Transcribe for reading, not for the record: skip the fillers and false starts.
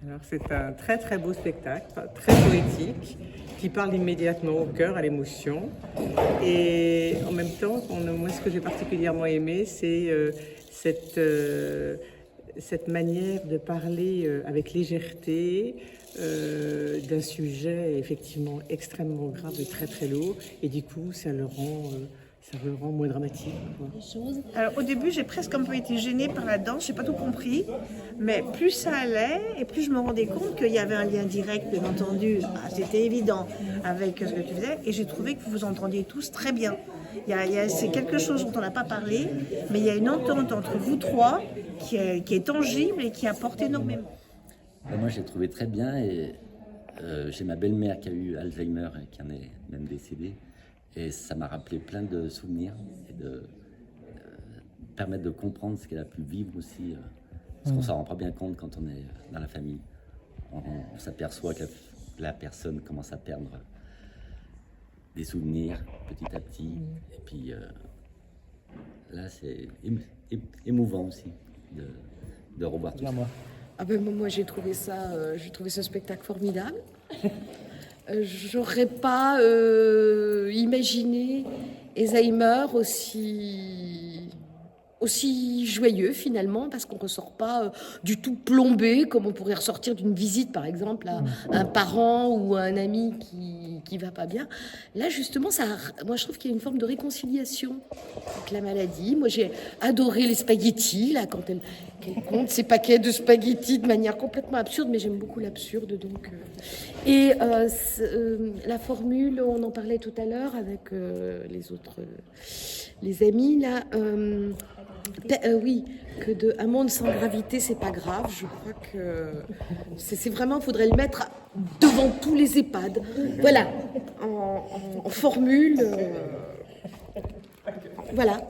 Alors c'est un très très beau spectacle, très poétique, qui parle immédiatement au cœur, à l'émotion. Et en même temps, moi ce que j'ai particulièrement aimé, c'est cette manière de parler avec légèreté d'un sujet effectivement extrêmement grave et très très lourd. Et du coup, ça le rend moins dramatique, quoi. Alors, au début, j'ai presque un peu été gênée par la danse, j'ai pas tout compris, mais plus ça allait et plus je me rendais compte qu'il y avait un lien direct, bien entendu, c'était évident avec ce que tu faisais, et j'ai trouvé que vous vous entendiez tous très bien. C'est quelque chose dont on n'a pas parlé, mais il y a une entente entre vous trois qui est tangible et qui apporte énormément. Moi, j'ai trouvé très bien et j'ai ma belle-mère qui a eu Alzheimer et qui en est même décédée. Et ça m'a rappelé plein de souvenirs et de permettre de comprendre ce qu'elle a pu vivre aussi. Parce qu'on s'en rend pas bien compte quand on est dans la famille. On s'aperçoit que la personne commence à perdre des souvenirs petit à petit. Et puis là, c'est émouvant aussi de revoir tout ça. Ah ben, moi j'ai trouvé ce spectacle formidable. J'aurais pas imaginé Alzheimer aussi joyeux finalement, parce qu'on ressort pas du tout plombé comme on pourrait ressortir d'une visite par exemple à un parent ou à un ami qui va pas bien. Là justement, moi je trouve qu'il y a une forme de réconciliation avec la maladie. Moi j'ai adoré les spaghettis là, quand elle compte ces paquets de spaghettis de manière complètement absurde, mais j'aime beaucoup l'absurde donc. Et la formule, on en parlait tout à l'heure avec les amis là. Oui, que de un monde sans gravité, c'est pas grave. Je crois que c'est vraiment, faudrait le mettre devant tous les EHPAD. Voilà, en formule. Voilà.